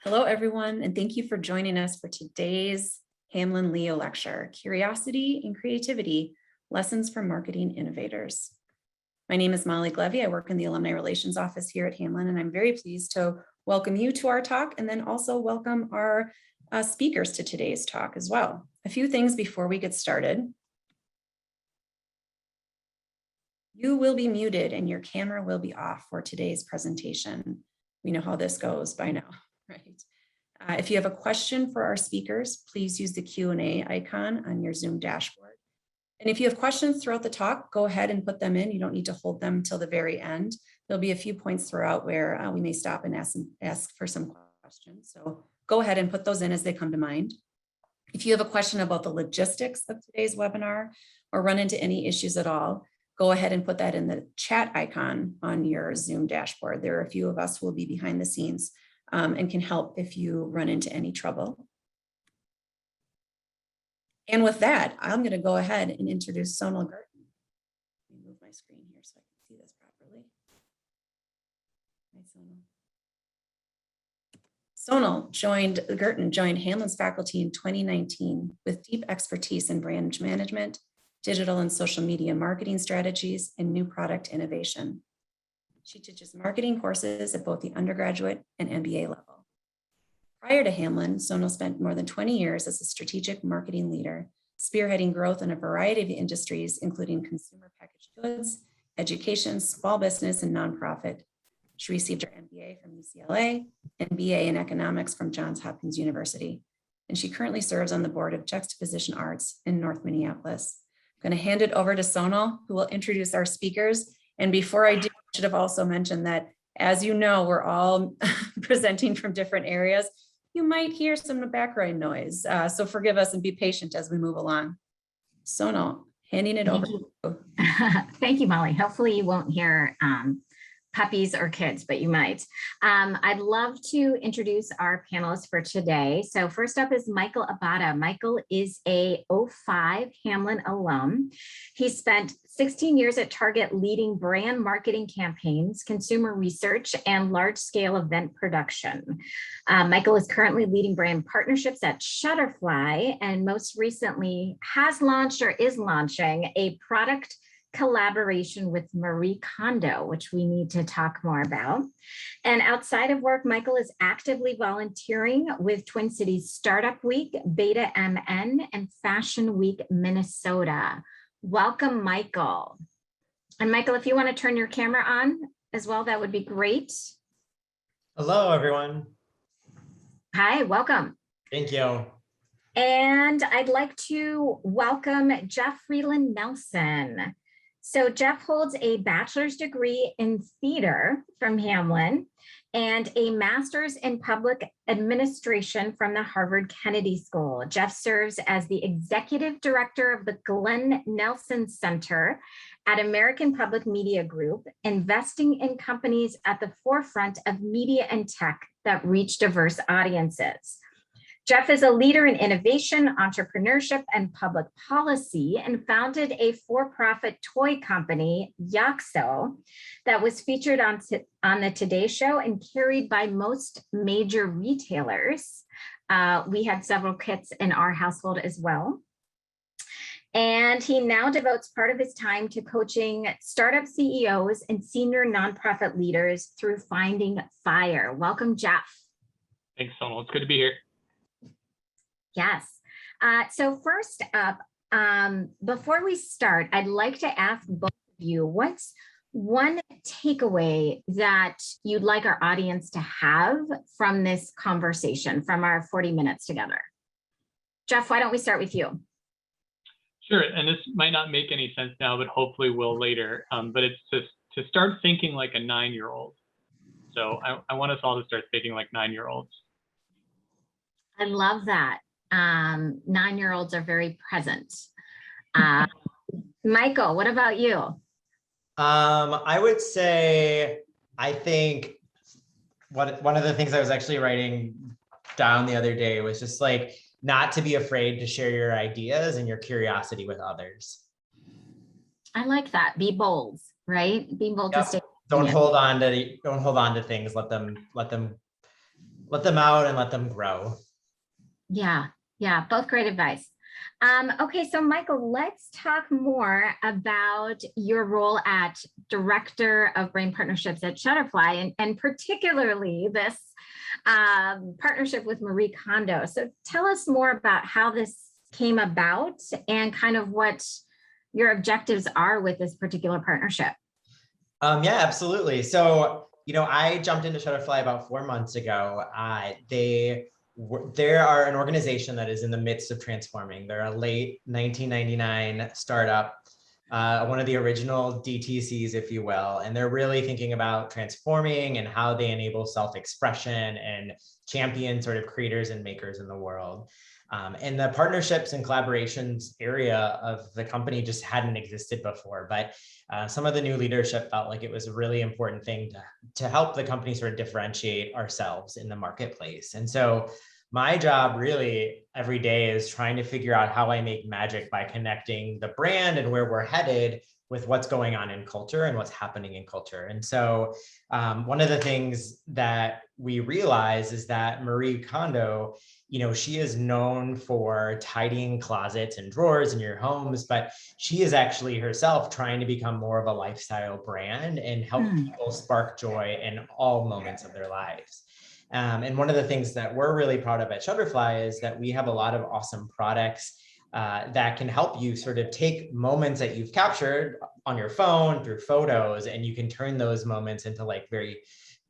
Hello, everyone, and thank you for joining us for today's Hamline Leo lecture, Curiosity and Creativity, Lessons from Marketing Innovators. My name is Molly Glevy. I work in the Alumni Relations Office here at Hamline, and I'm very pleased to welcome you to our talk and then also welcome our speakers to today's talk as well. A few things before we get started. You will be muted and your camera will be off for today's presentation. We know how this goes by now. Right. If you have a question for our speakers, please use the Q&A icon on your Zoom dashboard. And if you have questions throughout the talk, go ahead and put them in. You don't need to hold them till the very end. There'll be a few points throughout where we may stop and ask for some questions. So go ahead and put those in as they come to mind. If you have a question about the logistics of today's webinar or run into any issues at all, go ahead and put that in the chat icon on your Zoom dashboard. There are a few of us who will be behind the scenes and can help if you run into any trouble. And with that, I'm going to go ahead and introduce Sonal Gerten. Let me move my screen here so I can see this properly. Hi, Sonal. Gerten joined Hamline's faculty in 2019 with deep expertise in brand management, digital and social media marketing strategies, and new product innovation. She teaches marketing courses at both the undergraduate and MBA level. Prior to Hamline, Sonal spent more than 20 years as a strategic marketing leader, spearheading growth in a variety of industries, including consumer packaged goods, education, small business, and nonprofit. She received her MBA from UCLA, and BA in economics from Johns Hopkins University. And she currently serves on the board of Juxtaposition Arts in North Minneapolis. I'm going to hand it over to Sonal, who will introduce our speakers. And before I do, I should have also mentioned that, as you know, we're all presenting from different areas. You might hear some background noise, so forgive us and be patient as we move along. Sonal, handing it over to you. Thank you, Molly. Hopefully you won't hear puppies or kids, but you might. I'd love to introduce our panelists for today. So first up is Michael Abata. Michael is a 05 Hamline alum. He spent 16 years at Target leading brand marketing campaigns, consumer research, and large-scale event production. Michael is currently leading brand partnerships at Shutterfly, and most recently has launched or is launching a product collaboration with Marie Kondo, which we need to talk more about. And outside of work, Michael is actively volunteering with Twin Cities Startup Week, Beta MN, and Fashion Week Minnesota. Welcome, Michael. And Michael, if you want to turn your camera on as well, that would be great. Hello, everyone. Hi, welcome. Thank you. And I'd like to welcome Jeff Freeland Nelson. So Jeff holds a bachelor's degree in theater from Hamline and a master's in public administration from the Harvard Kennedy School. Jeff serves as the executive director of the Glen Nelson Center at American Public Media Group, investing in companies at the forefront of media and tech that reach diverse audiences. Jeff is a leader in innovation, entrepreneurship, and public policy, and founded a for-profit toy company, Yaxo, that was featured on the Today Show and carried by most major retailers. We had several kits in our household as well. And he now devotes part of his time to coaching startup CEOs and senior nonprofit leaders through Finding Fire. Welcome, Jeff. Thanks, Sonal. It's good to be here. Yes. So first up, before we start, I'd like to ask both of you, what's one takeaway that you'd like our audience to have from this conversation, from our 40 minutes together? Jeff, why don't we start with you? Sure. And this might not make any sense now, but hopefully will later. But it's just to start thinking like a 9-year-old. So I want us all to start thinking like 9-year-olds. I love that. 9-year-olds are very present. Michael, what about you? I would say, I think one of the things I was actually writing down the other day was just like, not to be afraid to share your ideas and your curiosity with others. I like that. Be bold, right? Be bold to stay. Don't hold on to things. Let them let them out and let them grow. Yeah, both great advice. Okay, so Michael, let's talk more about your role at Director of Brain Partnerships at Shutterfly, and particularly this partnership with Marie Kondo. So tell us more about how this came about and kind of what your objectives are with this particular partnership. Yeah, absolutely. So, I jumped into Shutterfly about 4 months ago. They are an organization that is in the midst of transforming. They're a late 1999 startup, one of the original DTCs, if you will, and they're really thinking about transforming and how they enable self-expression and champion sort of creators and makers in the world. And the partnerships and collaborations area of the company just hadn't existed before, but some of the new leadership felt like it was a really important thing to help the company sort of differentiate ourselves in the marketplace. And so my job really every day is trying to figure out how I make magic by connecting the brand and where we're headed with what's going on in culture and what's happening in culture. And so one of the things that we realize is that Marie Kondo, she is known for tidying closets and drawers in your homes, but she is actually herself trying to become more of a lifestyle brand and help people spark joy in all moments of their lives. And one of the things that we're really proud of at Shutterfly is that we have a lot of awesome products that can help you sort of take moments that you've captured on your phone through photos, and you can turn those moments into like very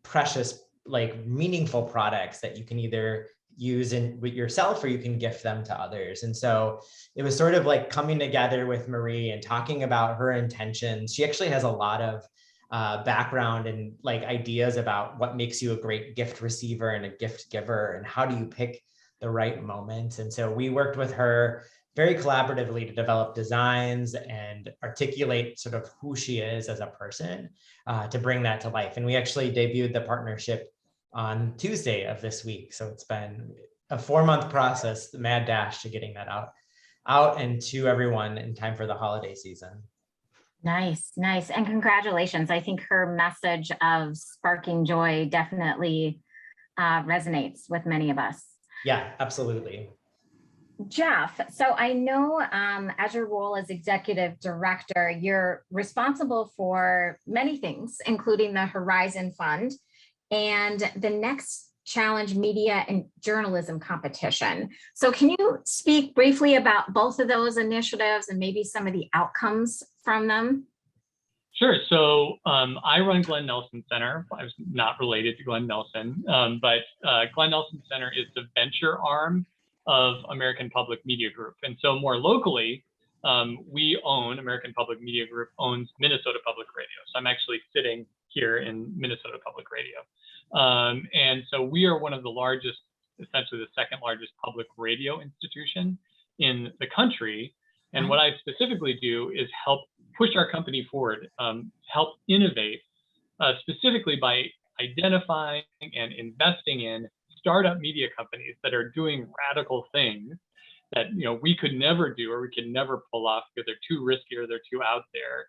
precious, like meaningful products that you can either use with yourself or you can gift them to others. And so it was sort of like coming together with Marie and talking about her intentions. She actually has a lot of background and like ideas about what makes you a great gift receiver and a gift giver, and how do you pick the right moment. And so we worked with her very collaboratively to develop designs and articulate sort of who she is as a person to bring that to life. And we actually debuted the partnership on Tuesday of this week. So it's been a 4-month process, the mad dash to getting that out and to everyone in time for the holiday season. Nice. And congratulations. I think her message of sparking joy definitely resonates with many of us. Yeah, absolutely. Jeff, so I know as your role as executive director, you're responsible for many things, including the Horizon Fund and the Next Challenge Media and Journalism competition. So can you speak briefly about both of those initiatives and maybe some of the outcomes from them? Sure. So I run Glen Nelson Center. I was not related to Glen Nelson, but Glen Nelson Center is the venture arm of American Public Media Group. And so more locally, American Public Media Group owns Minnesota Public Radio. So I'm actually sitting here in Minnesota Public Radio. And so we are one of the largest, essentially the second largest public radio institution in the country. And what I specifically do is help push our company forward, help innovate, specifically by identifying and investing in startup media companies that are doing radical things that we could never do or we could never pull off because they're too risky or they're too out there.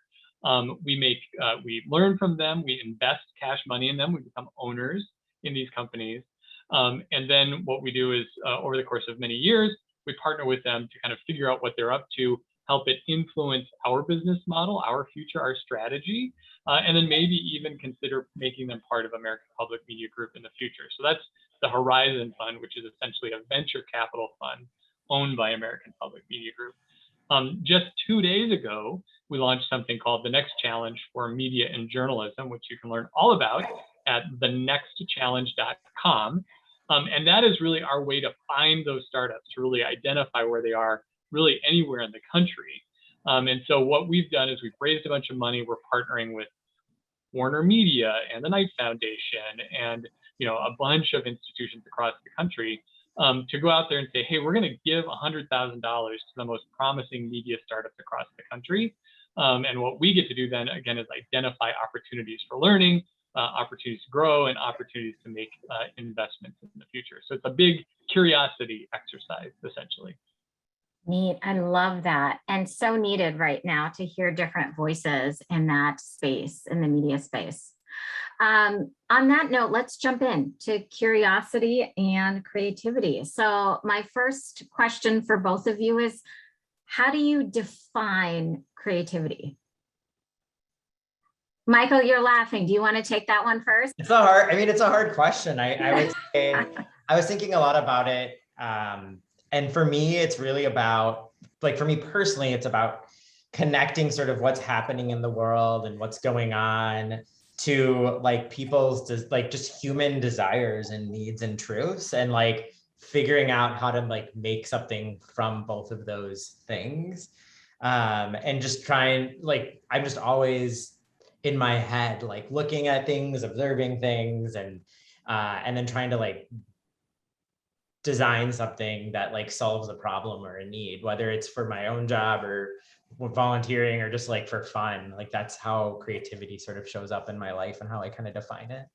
We learn from them, we invest cash money in them, we become owners in these companies. And then what we do is over the course of many years, we partner with them to kind of figure out what they're up to, help it influence our business model, our future, our strategy, and then maybe even consider making them part of American Public Media Group in the future. So that's the Horizon Fund, which is essentially a venture capital fund owned by American Public Media Group. Just 2 days ago, we launched something called the Next Challenge for Media and Journalism, which you can learn all about at thenextchallenge.com. And that is really our way to find those startups, to really identify where they are really anywhere in the country. And so what we've done is we've raised a bunch of money. We're partnering with Warner Media and the Knight Foundation and a bunch of institutions across the country to go out there and say, hey, we're going to give $100,000 to the most promising media startups across the country. And what we get to do then, again, is identify opportunities for learning, opportunities to grow, and opportunities to make investments in the future. So it's a big curiosity exercise, essentially. Neat. I love that. And so needed right now to hear different voices in that space, in the media space. On that note, let's jump in to curiosity and creativity. So my first question for both of you is, how do you define creativity? Michael, you're laughing. Do you want to take that one first? It's a hard, I mean, it's a hard question. I would say, I was thinking a lot about it. And for me, it's really about, like, for me personally, it's about connecting sort of what's happening in the world and what's going on to like people's like just human desires and needs and truths, and like figuring out how to like make something from both of those things. And just trying, like, I'm just always in my head, like looking at things, observing things, and then trying to like design something that like solves a problem or a need, whether it's for my own job or volunteering or just like for fun. Like that's how creativity sort of shows up in my life and how I kind of define it.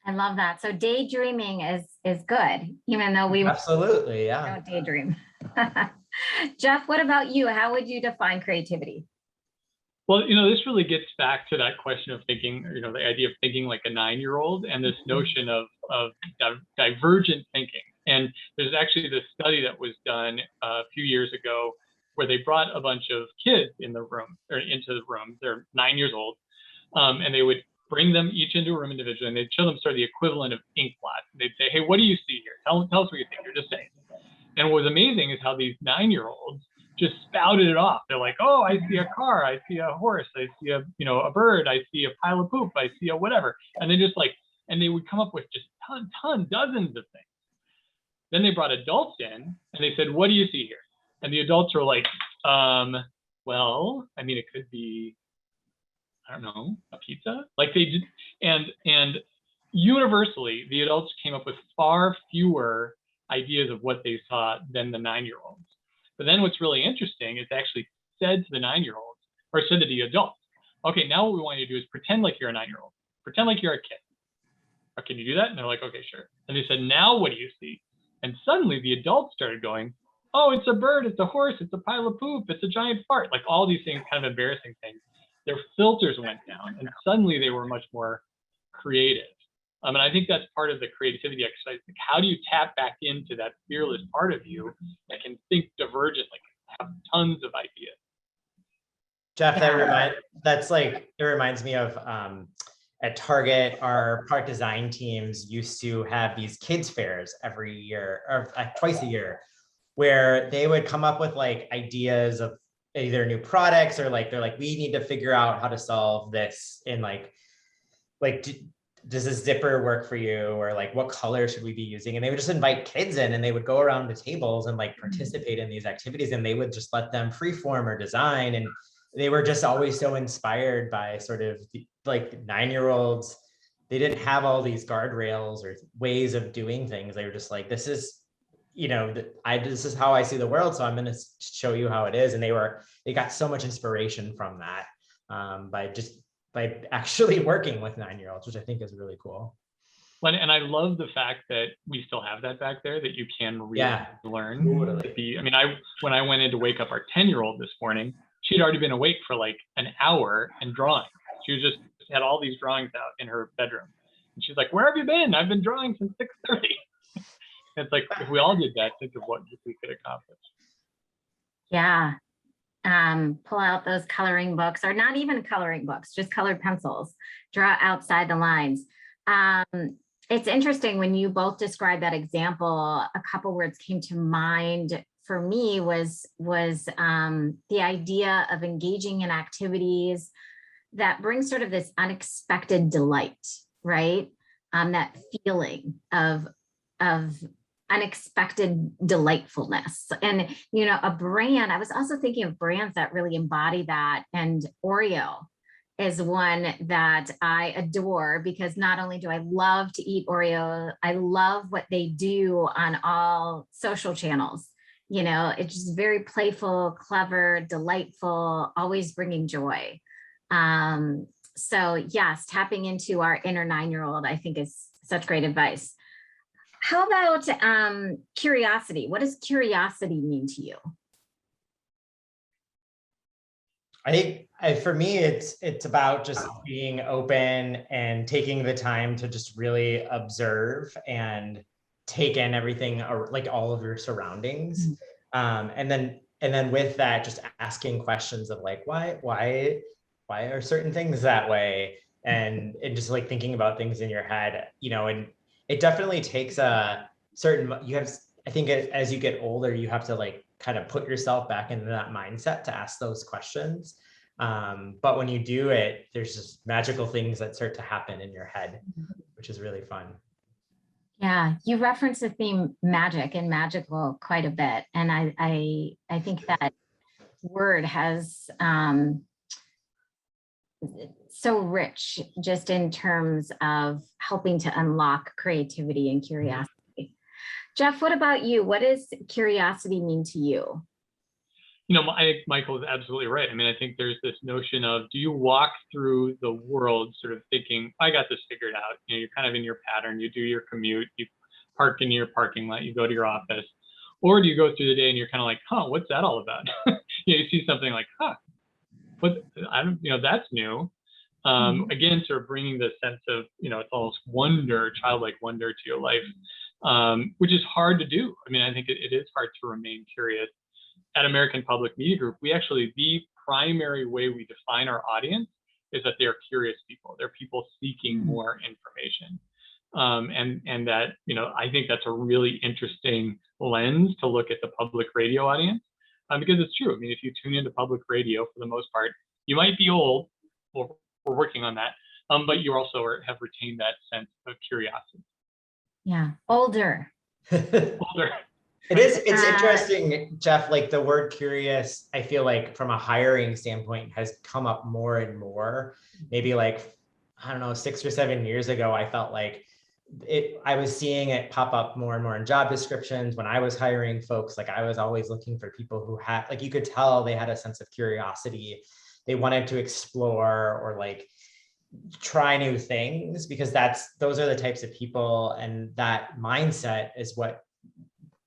I love that. So daydreaming is good, even though we absolutely, yeah, don't daydream. Jeff, what about you? How would you define creativity? Well, this really gets back to that question of thinking, the idea of thinking like a 9-year-old, and this notion of divergent thinking. And there's actually this study that was done a few years ago where they brought a bunch of kids in the room, or into the room. They're 9 years old, and they would bring them each into a room individually, and they'd show them sort of the equivalent of ink blots. They'd say, "Hey, what do you see here? Tell us what you think. You're just saying." And what was amazing is how these 9-year-olds just spouted it off. They're like, "Oh, I see a car, I see a horse, I see a bird, I see a pile of poop, I see a whatever." And they just like, and they would come up with just dozens of things. Then they brought adults in and they said, "What do you see here?" And the adults were like, well, I mean, it could be, I don't know, a pizza. Like they did, and universally, the adults came up with far fewer ideas of what they saw than the 9-year-olds. But then what's really interesting is they actually said to the 9-year-olds, or said to the adults, "Okay, now what we want you to do is pretend like you're a 9-year-old. Pretend like you're a kid. Or can you do that?" And they're like, "Okay, sure." And they said, "Now what do you see?" And suddenly the adults started going, "Oh, it's a bird, it's a horse, it's a pile of poop, it's a giant fart." Like all these things, kind of embarrassing things. Their filters went down, and suddenly they were much more creative. And I think that's part of the creativity exercise. Like, how do you tap back into that fearless part of you that can think divergently, have tons of ideas? Jeff, it reminds me of at Target, our product design teams used to have these kids fairs every year, or twice a year, where they would come up with like ideas of either new products or like, they're like, "We need to figure out how to solve this in like does this zipper work for you? Or like, what color should we be using?" And they would just invite kids in, and they would go around the tables and like participate in these activities, and they would just let them freeform or design. And they were just always so inspired by sort of like 9-year-olds. They didn't have all these guardrails or ways of doing things. They were just like, "This is, this is how I see the world. So I'm going to show you how it is." And they got so much inspiration from that by actually working with 9-year-olds, which I think is really cool. And I love the fact that we still have that back there, that you can really learn. Totally. When I went in to wake up our 10-year-old this morning, she'd already been awake for like an hour and drawing. She was just had all these drawings out in her bedroom. And she's like, "Where have you been? I've been drawing since 6:30. It's like, if we all did that, think of what we could accomplish. Yeah. Pull out those coloring books, or not even coloring books, just colored pencils, draw outside the lines. It's interesting when you both described that example, a couple words came to mind for me was the idea of engaging in activities that bring sort of this unexpected delight, right? That feeling of unexpected delightfulness. And, a brand, I was also thinking of brands that really embody that. And Oreo is one that I adore, because not only do I love to eat Oreo, I love what they do on all social channels. It's just very playful, clever, delightful, always bringing joy. So yes, tapping into our inner 9-year-old, I think, is such great advice. How about curiosity? What does curiosity mean to you? I think for me, it's about just being open and taking the time to just really observe and take in everything, or like all of your surroundings. And then with that, just asking questions of like, why are certain things that way? And just like thinking about things in your head, and it definitely takes a certain, I think as you get older, you have to like kind of put yourself back into that mindset to ask those questions. But when you do it, there's just magical things that start to happen in your head, which is really fun. Yeah, you reference the theme magic and magical quite a bit. And I think that word has so rich just in terms of helping to unlock creativity and curiosity. Jeff, what about you? What does curiosity mean to you? I think Michael is absolutely right. I mean, I think there's this notion of, do you walk through the world sort of thinking, I got this figured out? You're kind of in your pattern, you do your commute, you park in your parking lot, you go to your office, or do you go through the day and you're kind of like, what's that all about? You see something like, that's new. Again, sort of bringing the sense of, it's almost wonder, childlike wonder to your life, which is hard to do. I mean, I think it is hard to remain curious. At American Public Media Group, the primary way we define our audience is that they are curious people. They're people seeking more information. And that, I think that's a really interesting lens to look at the public radio audience, because it's true. I mean, if you tune into public radio, for the most part, you might be old, or we're working on that, but you also have retained that sense of curiosity. Yeah, older. Older. It's interesting, Jeff, like the word curious, I feel like from a hiring standpoint has come up more and more. Maybe like, I don't know, 6 or 7 years ago, I felt like I was seeing it pop up more and more in job descriptions. When I was hiring folks, like I was always looking for people who had, like, you could tell they had a sense of curiosity. They wanted to explore or like try new things, because those are the types of people, and that mindset is what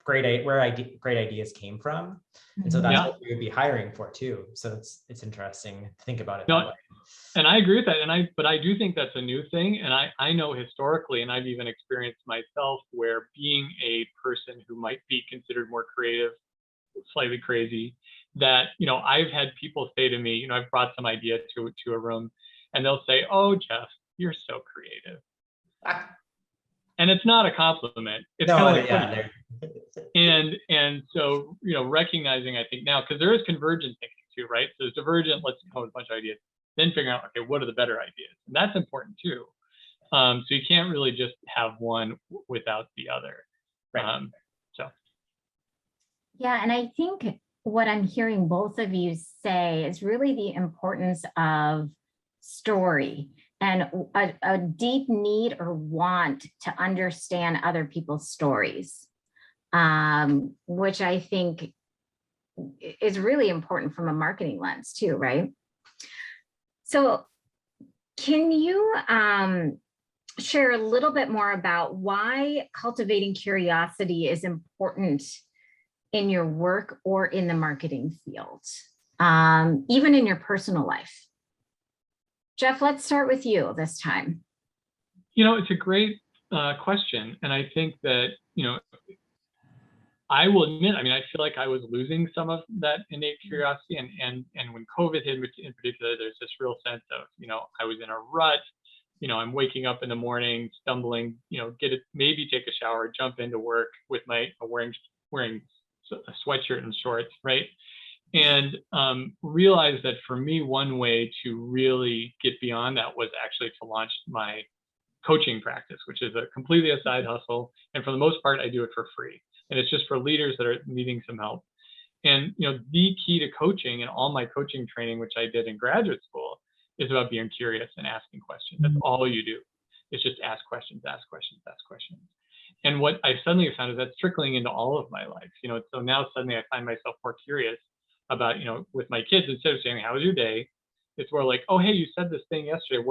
great ideas came from. And so that's what we would be hiring for too. So it's interesting to think about it that way. And I agree with that. But I do think that's a new thing. And I know historically, and I've even experienced myself, where being a person who might be considered more creative, slightly crazy, that, I've had people say to me, I've brought some idea to a room, and they'll say, "Oh, Jeff, you're so creative." And it's not a compliment. It's kind of and so, recognizing, I think now, because there is convergent thinking too, right? So there's divergent, let's come up with a bunch of ideas, then figuring out, okay, what are the better ideas? And that's important too. So you can't really just have one without the other. Right. Yeah, and I think what I'm hearing both of you say is really the importance of story and a deep need or want to understand other people's stories, which I think is really important from a marketing lens too, right? So can you share a little bit more about why cultivating curiosity is important in your work or in the marketing field, even in your personal life? Jeff, let's start with you this time. It's a great question. And I think that, I will admit, I mean, I feel like I was losing some of that innate curiosity. And when COVID hit in particular, there's this real sense of, I was in a rut. I'm waking up in the morning, stumbling, maybe take a shower, jump into work with wearing a sweatshirt and shorts, right? And realized that for me, one way to really get beyond that was actually to launch my coaching practice, which is a completely a side hustle. And for the most part, I do it for free. And it's just for leaders that are needing some help. And the key to coaching and all my coaching training, which I did in graduate school, is about being curious and asking questions. That's all you do. It's just ask questions, ask questions, ask questions. And what I suddenly found is that's trickling into all of my life. So now suddenly I find myself more curious about, with my kids, instead of saying, "How was your day?" It's more like, "Oh, hey, you said this thing yesterday.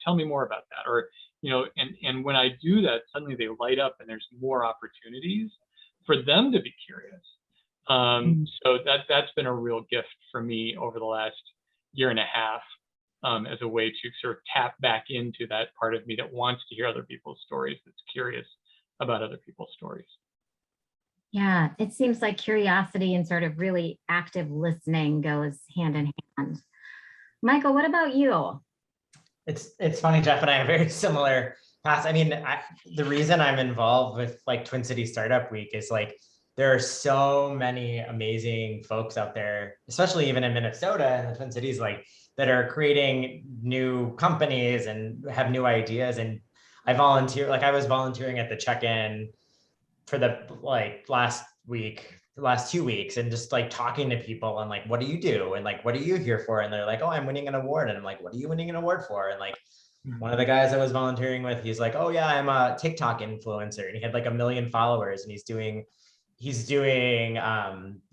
Tell me more about that." Or, and when I do that, suddenly they light up and there's more opportunities for them to be curious. So that's been a real gift for me over the last, year and a half as a way to sort of tap back into that part of me that wants to hear other people's stories, that's curious about other people's stories. Yeah, it seems like curiosity and sort of really active listening goes hand in hand. Michael, what about you? It's funny, Jeff and I have very similar paths. I mean, the reason I'm involved with like Twin Cities Startup Week is like, there are so many amazing folks out there, especially even in Minnesota and the Twin Cities, like that are creating new companies and have new ideas. And I volunteer, like I was volunteering at the check-in for the like last 2 weeks, and just like talking to people and like, what do you do? And like, what are you here for? And they're like, oh, I'm winning an award. And I'm like, what are you winning an award for? And like, one of the guys I was volunteering with, he's like, oh yeah, I'm a TikTok influencer. And he had like 1 million followers, and he's doing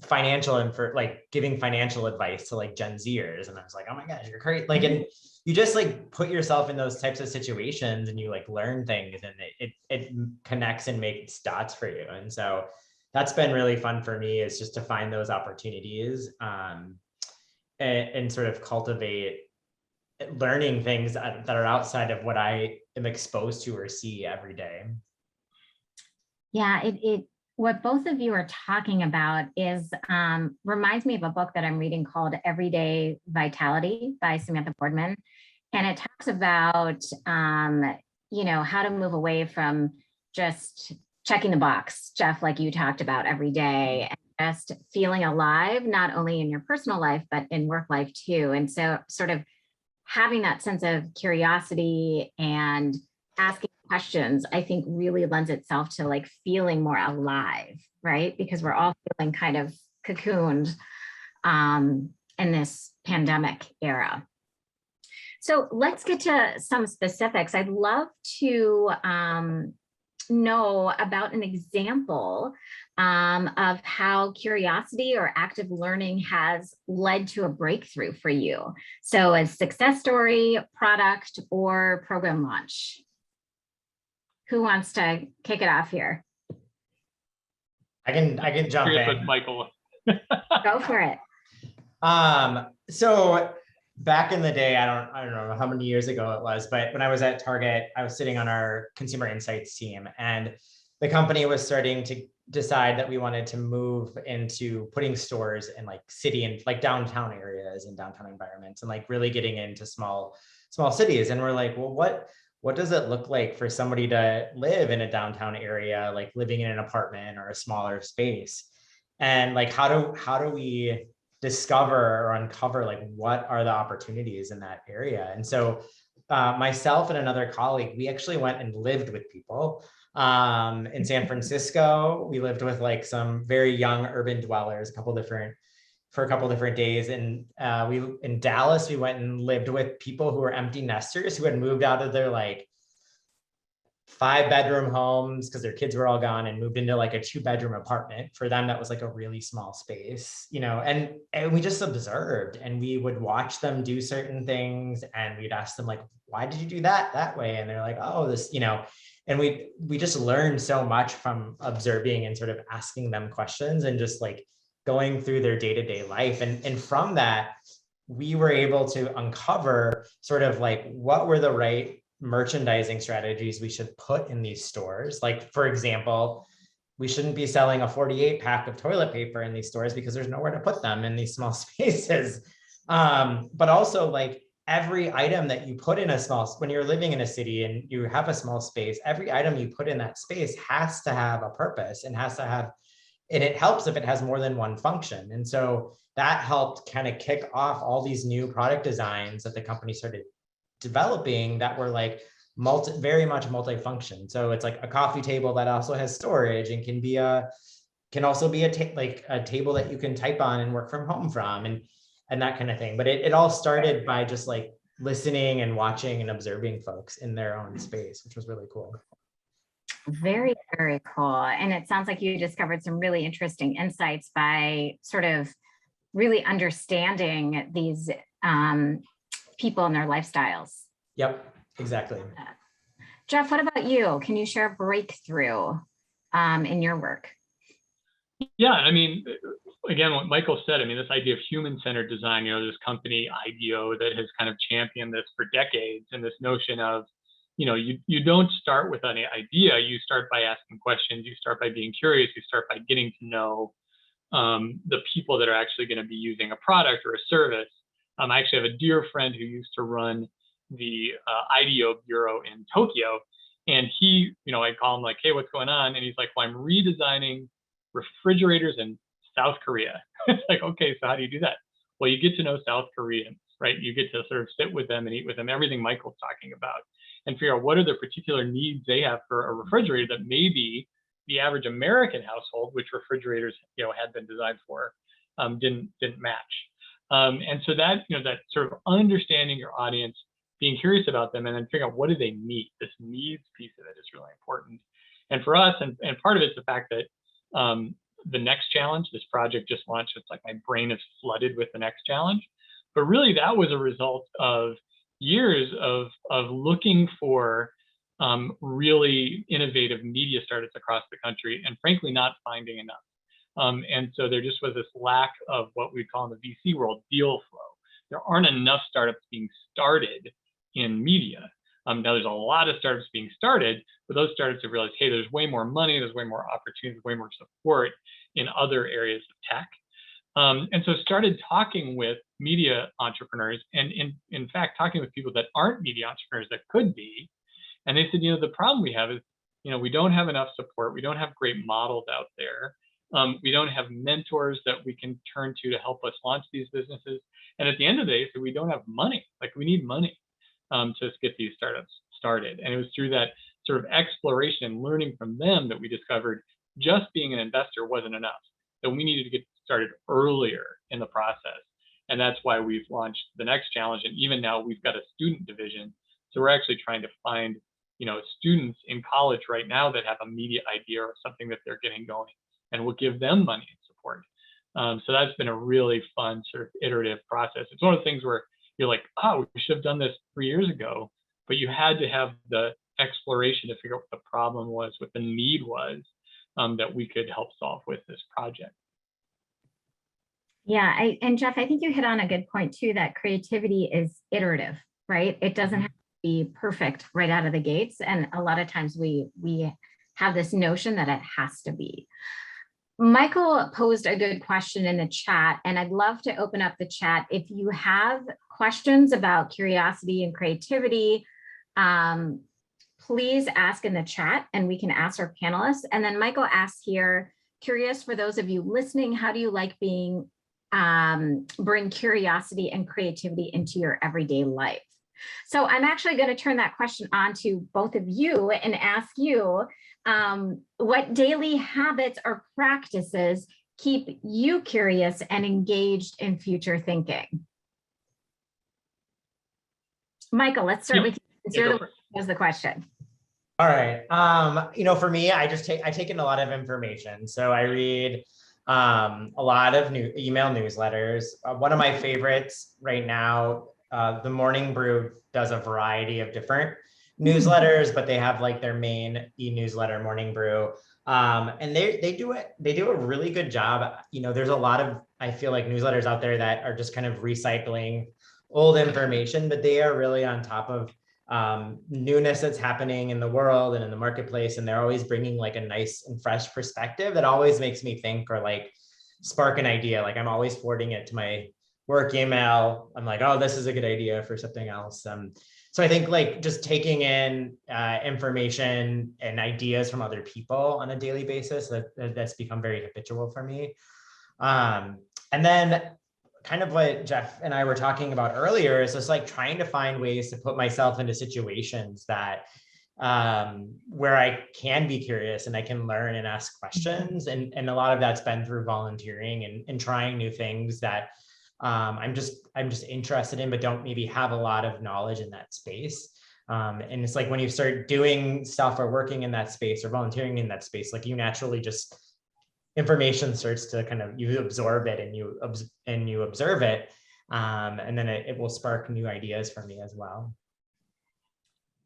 financial and for like giving financial advice to like Gen Zers. And I was like, oh my gosh, you're great. Like, and you just like put yourself in those types of situations and you like learn things, and it connects and makes dots for you. And so that's been really fun for me, is just to find those opportunities and sort of cultivate learning things that are outside of what I am exposed to or see every day. Yeah, what both of you are talking about is reminds me of a book that I'm reading called Everyday Vitality by Samantha Boardman. And it talks about, how to move away from just checking the box, Jeff, like you talked about every day, and just feeling alive, not only in your personal life, but in work life too. And so sort of having that sense of curiosity and asking questions, I think really lends itself to like feeling more alive, right? Because we're all feeling kind of cocooned in this pandemic era. So let's get to some specifics. I'd love to know about an example of how curiosity or active learning has led to a breakthrough for you. So a success story, product, or program launch. Who wants to kick it off here? I can jump in. With Michael. Go for it. So back in the day, I don't know how many years ago it was, but when I was at Target, I was sitting on our consumer insights team, and the company was starting to decide that we wanted to move into putting stores in like city and like downtown areas and downtown environments, and like really getting into small cities. And we're like, well, what does it look like for somebody to live in a downtown area, like living in an apartment or a smaller space? And like, how do we discover or uncover like what are the opportunities in that area? And so myself and another colleague, we actually went and lived with people in San Francisco. We lived with like some very young urban dwellers, for a couple different days. And in Dallas, we went and lived with people who were empty nesters who had moved out of their like 5-bedroom homes because their kids were all gone, and moved into like a 2-bedroom apartment. For them, that was like a really small space, and we just observed, and we would watch them do certain things, and we'd ask them like, why did you do that way? And they're like, oh, this, and we just learned so much from observing and sort of asking them questions and just like going through their day-to-day life. And from that, we were able to uncover sort of like what were the right merchandising strategies we should put in these stores. Like, for example, we shouldn't be selling a 48-pack of toilet paper in these stores because there's nowhere to put them in these small spaces. But also like every item that you put in when you're living in a city and you have a small space, every item you put in that space has to have a purpose and it helps if it has more than one function. And so that helped kind of kick off all these new product designs that the company started developing that were like very much multifunction. So it's like a coffee table that also has storage and can also be a table that you can type on and work from home from, and that kind of thing. But it all started by just like listening and watching and observing folks in their own space, which was really cool. Very, very cool. And it sounds like you discovered some really interesting insights by sort of really understanding these people and their lifestyles. Yep, exactly. Jeff, what about you? Can you share a breakthrough in your work? Yeah, I mean, again, what Michael said, I mean, this idea of human-centered design, this company IDEO that has kind of championed this for decades, and this notion of, you don't start with an idea, you start by asking questions, you start by being curious, you start by getting to know the people that are actually going to be using a product or a service. I actually have a dear friend who used to run the IDEO bureau in Tokyo, and he, I call him like, hey, what's going on? And he's like, well, I'm redesigning refrigerators in South Korea. It's like, okay, so how do you do that? Well, you get to know South Koreans, right? You get to sort of sit with them and eat with them, everything Michael's talking about, and figure out what are the particular needs they have for a refrigerator that maybe the average American household, which refrigerators, had been designed for, didn't match. And so that, that sort of understanding your audience, being curious about them, and then figuring out what do they need. This needs piece of it is really important. And for us, and part of it's the fact that the next challenge, this project just launched, it's like my brain is flooded with the next challenge. But really that was a result of years of looking for really innovative media startups across the country, and frankly, not finding enough. And so there just was this lack of what we call in the VC world, deal flow. There aren't enough startups being started in media. Now there's a lot of startups being started, but those startups have realized, hey, there's way more money, there's way more opportunities, way more support in other areas of tech. And so started talking with media entrepreneurs, and in fact, talking with people that aren't media entrepreneurs that could be. And they said, the problem we have is, we don't have enough support. We don't have great models out there. We don't have mentors that we can turn to help us launch these businesses. And at the end of the day, so we don't have money. Like, we need money to get these startups started. And it was through that sort of exploration and learning from them that we discovered just being an investor wasn't enough, that we needed to get started earlier in the process. And that's why we've launched the next challenge. And even now we've got a student division. So we're actually trying to find, students in college right now that have a media idea or something that they're getting going, and we'll give them money and support. So that's been a really fun sort of iterative process. It's one of the things where you're like, oh, we should have done this 3 years ago, but you had to have the exploration to figure out what the problem was, what the need was, that we could help solve with this project. Yeah, and Jeff, I think you hit on a good point too, that creativity is iterative, right? It doesn't have to be perfect right out of the gates. And a lot of times we have this notion that it has to be. Michael posed a good question in the chat, and I'd love to open up the chat. If you have questions about curiosity and creativity, please ask in the chat and we can ask our panelists. And then Michael asks here, curious for those of you listening, how do you like bring curiosity and creativity into your everyday life? So I'm actually going to turn that question on to both of you and ask you, what daily habits or practices keep you curious and engaged in future thinking? Michael, let's start with you. You're the one who has the question. All right. For me, I take in a lot of information. So I read a lot of email newsletters. One of my favorites right now, the Morning Brew does a variety of different newsletters, but they have like their main e-newsletter, Morning Brew. And they do a really good job. There's a lot of, I feel like, newsletters out there that are just kind of recycling old information, but they are really on top of newness that's happening in the world and in the marketplace. And they're always bringing like a nice and fresh perspective that always makes me think, or like spark an idea. Like, I'm always forwarding it to my work email. I'm like, oh, this is a good idea for something else. So I think like just taking in information and ideas from other people on a daily basis, that's become very habitual for me. And then kind of what Jeff and I were talking about earlier is just like trying to find ways to put myself into situations that where I can be curious and I can learn and ask questions. And a lot of that's been through volunteering and trying new things that I'm just interested in, but don't maybe have a lot of knowledge in that space. And it's like when you start doing stuff or working in that space or volunteering in that space, like you naturally just, information starts to kind of, you absorb it and you observe it. And then it will spark new ideas for me as well.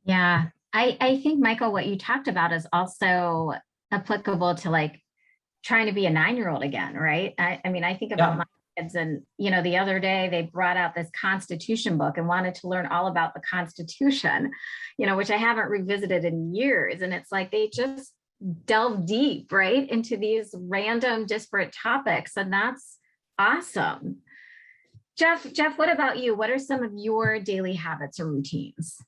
Yeah, I think, Michael, what you talked about is also applicable to like trying to be a 9-year-old again, right? I mean, I think about my kids, and, you know, the other day they brought out this Constitution book and wanted to learn all about the Constitution, you know, which I haven't revisited in years. And it's like, they just delve deep, right, into these random disparate topics. And that's awesome. Jeff, what about you? What are some of your daily habits or routines?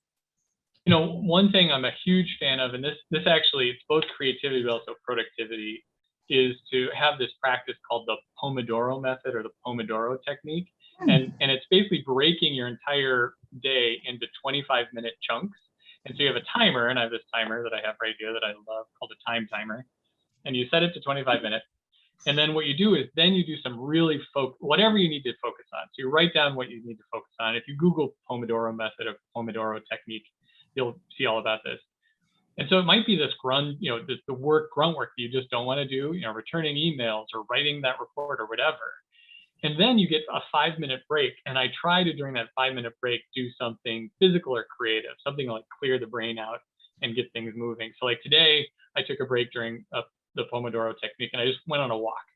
You know, one thing I'm a huge fan of, and this actually, it's both creativity but also productivity, is to have this practice called the Pomodoro method or the Pomodoro technique. And it's basically breaking your entire day into 25-minute chunks. And so you have a timer, and I have this timer that I have right here that I love called a time timer. And you set it to 25 minutes. And then what you do is then you do some really whatever you need to focus on. So you write down what you need to focus on. If you Google Pomodoro method or Pomodoro technique, you'll see all about this. And so it might be this grunt, you know, the grunt work that you just don't want to do, you know, returning emails or writing that report or whatever. And then you get a 5-minute break. And I try to, during that 5-minute break, do something physical or creative, something like clear the brain out and get things moving. So like today, I took a break during the Pomodoro technique, and I just went on a walk.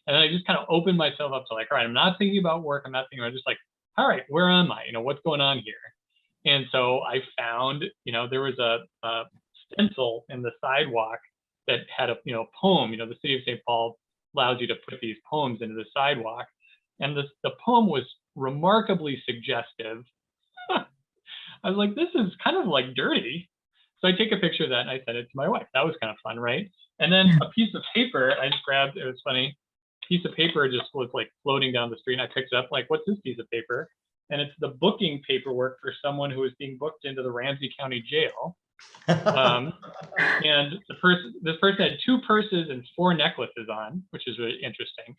And then I just kind of opened myself up to like, all right, I'm not thinking about work. I'm not thinking about, just like, all right, where am I? You know, what's going on here? And so I found, you know, there was a stencil in the sidewalk that had a, you know, poem. You know, the city of St. Paul allows you to put these poems into the sidewalk. And the poem was remarkably suggestive. I was like, this is kind of like dirty. So I take a picture of that and I sent it to my wife. That was kind of fun, right? And then a piece of paper I just grabbed, it was funny, piece of paper just was like floating down the street, and I picked it up, like, what's this piece of paper? And it's the booking paperwork for someone who is being booked into the Ramsey County Jail. And this person had 2 purses and 4 necklaces on, which is really interesting.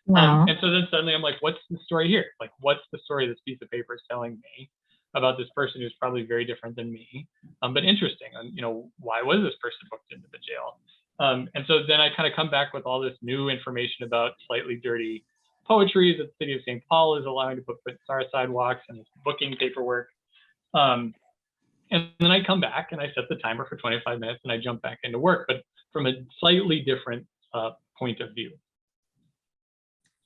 Wow. And so then suddenly I'm like, what's the story here? Like, what's the story this piece of paper is telling me about this person who's probably very different than me, but interesting? And, you know, why was this person booked into the jail? And so then I kind of come back with all this new information about slightly dirty poetry that the city of St. Paul is allowing to put our sidewalks and this booking paperwork. And then I come back and I set the timer for 25 minutes and I jump back into work, but from a slightly different point of view.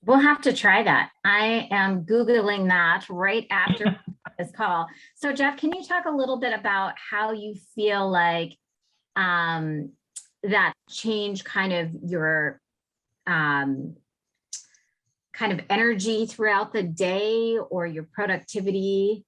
We'll have to try that. I am Googling that right after this call. So Jeff, can you talk a little bit about how you feel like that change kind of your kind of energy throughout the day or your productivity,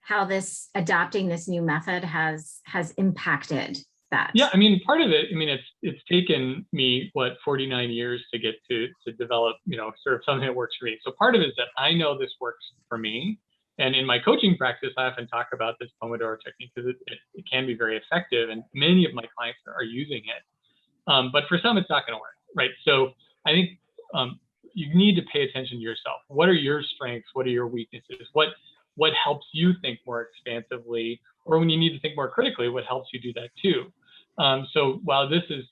how this adopting this new method has impacted that? Yeah, I mean, part of it, I mean, it's taken me, 49 years to get to develop, you know, sort of something that works for me. So part of it is that I know this works for me. And in my coaching practice, I often talk about this Pomodoro technique because it can be very effective, and many of my clients are using it. But for some, it's not going to work, right? So I think you need to pay attention to yourself. What are your strengths? What are your weaknesses? What helps you think more expansively? Or when you need to think more critically, what helps you do that too? So while this is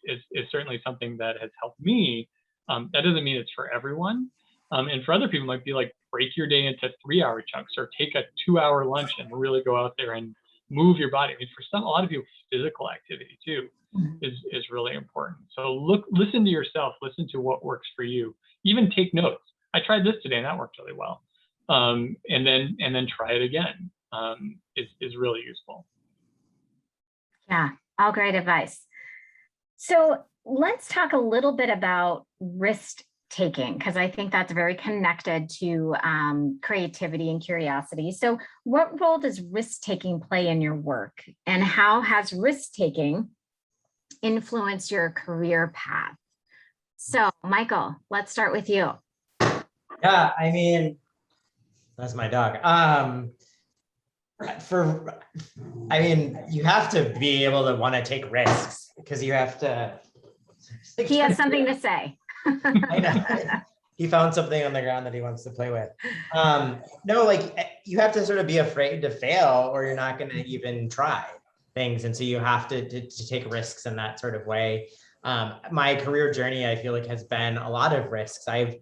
certainly something that has helped me, that doesn't mean it's for everyone. And for other people, it might be like break your day into 3-hour chunks, or take a 2-hour lunch and really go out there and move your body. I mean, for a lot of people, physical activity too is really important. So listen to yourself, listen to what works for you. Even take notes. I tried this today and that worked really well. And then try it again is really useful. Yeah, all great advice. So let's talk a little bit about risk taking, because I think that's very connected to creativity and curiosity. So what role does risk taking play in your work, and how has risk taking influenced your career path? So Michael, let's start with you. Yeah, I mean, that's my dog. You have to be able to want to take risks, because you have to. He has something to say. I know. He found something on the ground that he wants to play with. No, like, you have to sort of be afraid to fail, or you're not going to even try things. And so you have to take risks in that sort of way. My career journey, I feel like, has been a lot of risks. I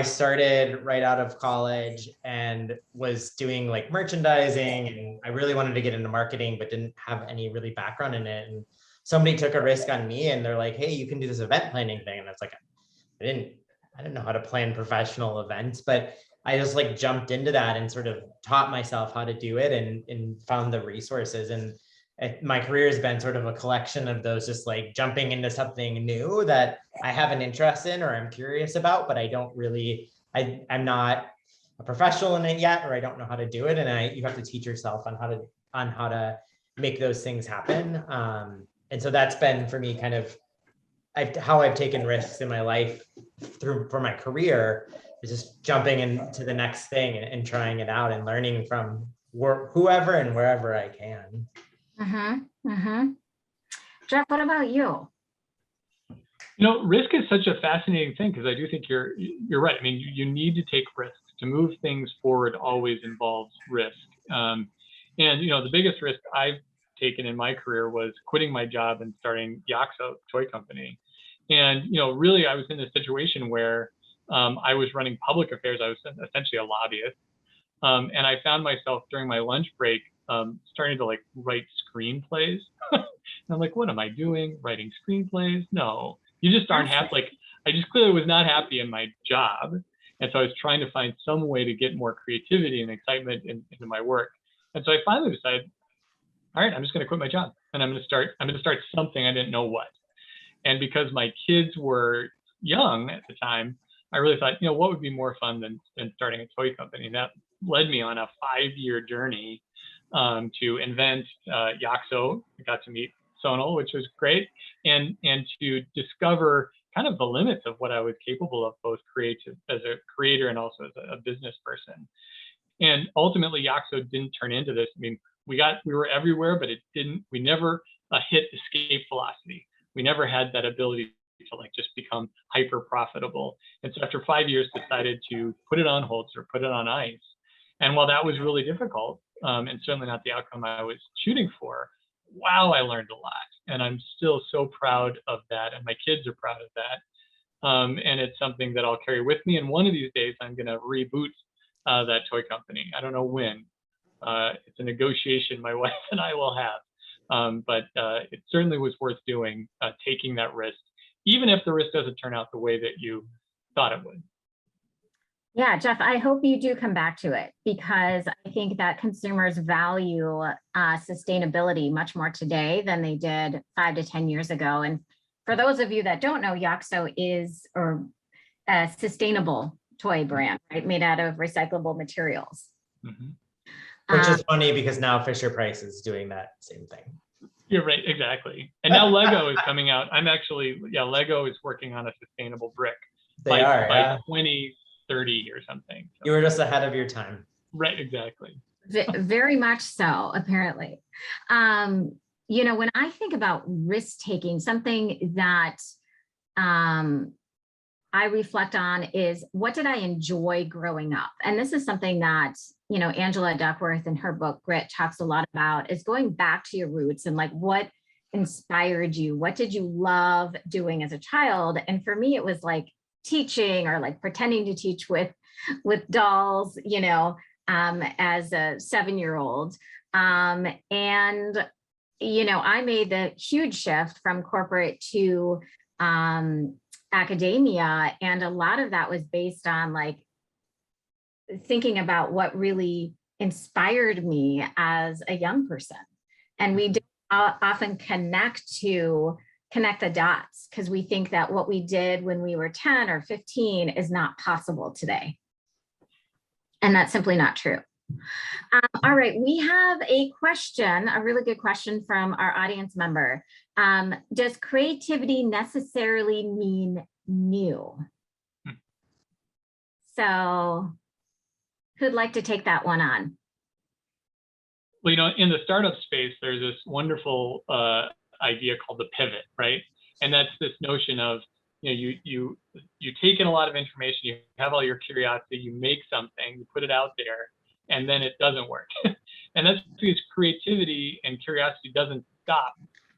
started right out of college and was doing like merchandising, and I really wanted to get into marketing, but didn't have any really background in it. And somebody took a risk on me, and they're like, hey, you can do this event planning thing. And it's like, I didn't know how to plan professional events, but I just like jumped into that and sort of taught myself how to do it and found the resources. And my career has been sort of a collection of those, just like jumping into something new that I have an interest in or I'm curious about, but I don't really, I'm not a professional in it yet, or I don't know how to do it. And you have to teach yourself on how to make those things happen. And so that's been for me kind of how I've taken risks in my life for my career, is just jumping into the next thing and trying it out and learning from whoever and wherever I can. Jeff, what about you? Risk is such a fascinating thing, because I do think you're right. I mean, you need to take risks. To move things forward always involves risk. And the biggest risk I've taken in my career was quitting my job and starting Yaxo toy company. And really, I was in a situation where I was running public affairs. I was essentially a lobbyist, and I found myself during my lunch break starting to like write screenplays. And I'm like, what am I doing? Writing screenplays? No, you just aren't happy. Like, I just clearly was not happy in my job, and so I was trying to find some way to get more creativity and excitement into my work. And so I finally decided, all right, I'm just going to quit my job and I'm going to start something. I didn't know what. And because my kids were young at the time, I really thought, what would be more fun than starting a toy company? And that led me on a 5-year journey to invent Yaxo. I got to meet Sonal, which was great, and to discover kind of the limits of what I was capable of, both creative as a creator and also as a business person. And ultimately, Yaxo didn't turn into this. I mean, we were everywhere, but we never hit escape velocity. We never had that ability to like just become hyper profitable. And so after 5 years, decided to put it on hold or put it on ice. And while that was really difficult, and certainly not the outcome I was shooting for, wow, I learned a lot. And I'm still so proud of that. And my kids are proud of that. And it's something that I'll carry with me. And one of these days, I'm going to reboot that toy company. I don't know when. It's a negotiation my wife and I will have. But it certainly was worth doing, taking that risk, even if the risk doesn't turn out the way that you thought it would. Yeah, Jeff, I hope you do come back to it, because I think that consumers value sustainability much more today than they did 5 to 10 years ago. And for those of you that don't know, Yaxo is a sustainable toy brand, right? Made out of recyclable materials. Mm-hmm. Which is funny because now Fisher-Price is doing that same thing. You're right, exactly. And now Lego is coming out. Lego is working on a sustainable brick by 2030 or something. So. You were just ahead of your time. Right, exactly. Very much so, apparently. When I think about risk taking, something that I reflect on is, what did I enjoy growing up? And this is something that, Angela Duckworth in her book, Grit, talks a lot about, is going back to your roots and like, what inspired you? What did you love doing as a child? And for me, it was like teaching, or like pretending to teach with dolls, as a 7-year-old. I made the huge shift from corporate to academia. And a lot of that was based on like thinking about what really inspired me as a young person. And we often connect the dots, because we think that what we did when we were 10 or 15 is not possible today. And that's simply not true. All right, we have a question, a really good question from our audience member. Does creativity necessarily mean new? So who'd like to take that one on? Well, in the startup space, there's this wonderful idea called the pivot, right? And that's this notion of, you take in a lot of information, you have all your curiosity, you make something, you put it out there, and then it doesn't work. And that's because creativity and curiosity doesn't stop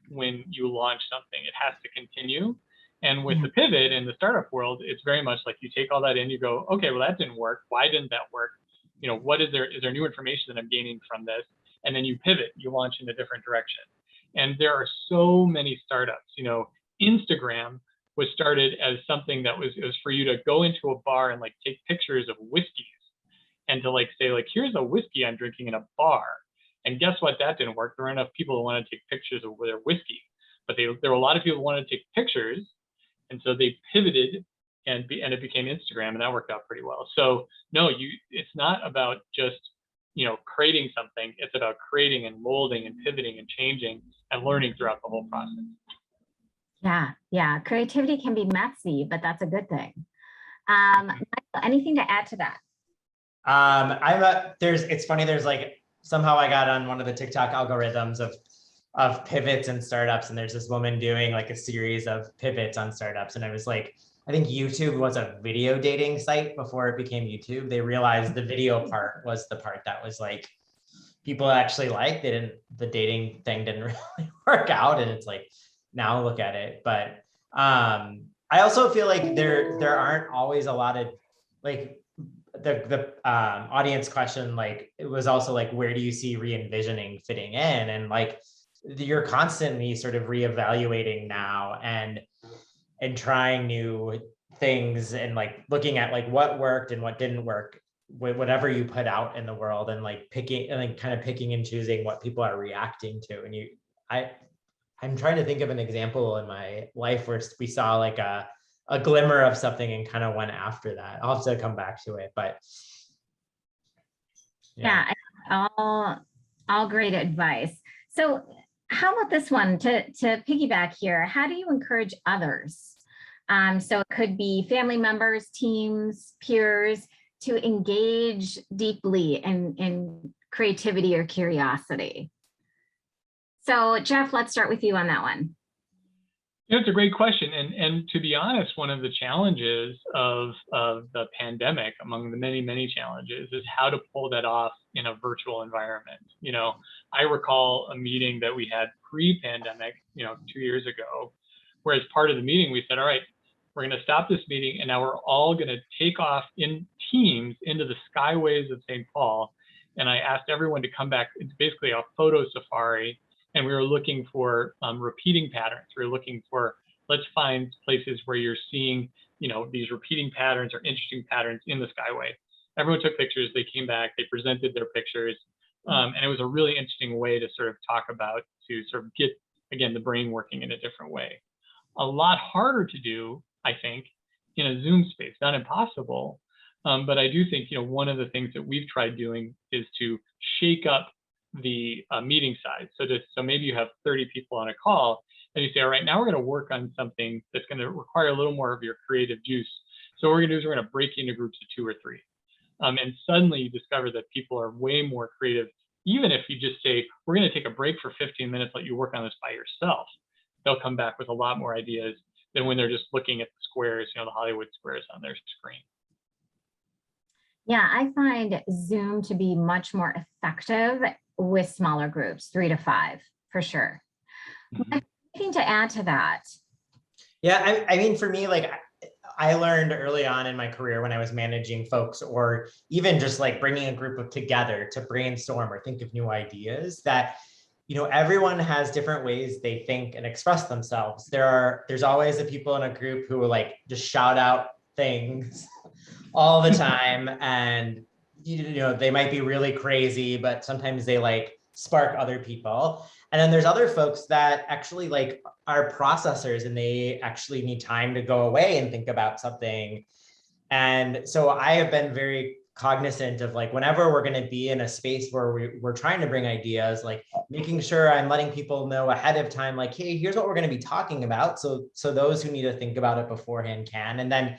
when you launch something. It has to continue. And with the pivot in the startup world, it's very much like you take all that in, you go, okay, well, that didn't work. Why didn't that work? What is there new information that I'm gaining from this? And then you pivot, you launch in a different direction. And there are so many startups. Instagram was started as something that it was for you to go into a bar and like take pictures of whiskeys and to like say like, here's a whiskey I'm drinking in a bar. And guess what? That didn't work. There weren't enough people who wanted to take pictures of their whiskey, but there were a lot of people who wanted to take pictures. And so they pivoted and it became Instagram, and that worked out pretty well. So no, it's not about just, creating something. It's about creating and molding and pivoting and changing and learning throughout the whole process. Yeah. Creativity can be messy, but that's a good thing. Michael, anything to add to that? It's funny, there's like, somehow I got on one of the TikTok algorithms of pivots and startups. And there's this woman doing like a series of pivots on startups. And I was like, I think YouTube was a video dating site before it became YouTube. They realized the video part was the part that was like, people actually liked. The dating thing didn't really work out. And it's like, now look at it. But I also feel like there aren't always a lot of like, the audience question, like it was also like, where do you see re-envisioning fitting in? And like, you're constantly sort of reevaluating now and trying new things and like looking at like what worked and what didn't work with whatever you put out in the world, and like picking and like kind of picking and choosing what people are reacting to. And I'm trying to think of an example in my life where we saw like a glimmer of something and kind of went after that. I'll have to come back to it, but yeah, all great advice. So how about this one to piggyback here? How do you encourage others? So it could be family members, teams, peers, to engage deeply in creativity or curiosity. So Jeff, let's start with you on that one. It's a great question. And to be honest, one of the challenges of the pandemic, among the many, many challenges, is how to pull that off in a virtual environment. I recall a meeting that we had pre-pandemic, 2 years ago, where as part of the meeting, we said, all right, we're going to stop this meeting, and now we're all going to take off in teams into the skyways of St. Paul. And I asked everyone to come back. It's basically a photo safari. And we were looking for repeating patterns. We were looking for, let's find places where you're seeing, these repeating patterns or interesting patterns in the skyway. Everyone took pictures. They came back. They presented their pictures. And it was a really interesting way to sort of talk about, to sort of get, again, the brain working in a different way. A lot harder to do, I think, in a Zoom space. Not impossible. But I do think, one of the things that we've tried doing is to shake up the meeting size. So maybe you have 30 people on a call, and you say, all right, now we're going to work on something that's going to require a little more of your creative juice. So what we're going to do is we're going to break into groups of 2 or 3. And suddenly you discover that people are way more creative. Even if you just say, we're going to take a break for 15 minutes, let you work on this by yourself, they'll come back with a lot more ideas than when they're just looking at the squares, the Hollywood squares on their screen. Yeah, I find Zoom to be much more effective with smaller groups, 3 to 5, for sure. Mm-hmm. Anything to add to that? Yeah, I mean, for me, like I learned early on in my career when I was managing folks, or even just like bringing a group together to brainstorm or think of new ideas, that everyone has different ways they think and express themselves. There's always the people in a group who will like just shout out things all the time, and they might be really crazy, but sometimes they like spark other people. And then there's other folks that actually like are processors, and they actually need time to go away and think about something. And so I have been very cognizant of like, whenever we're going to be in a space where we're trying to bring ideas, like making sure I'm letting people know ahead of time, like, hey, here's what we're going to be talking about. So those who need to think about it beforehand can. And then,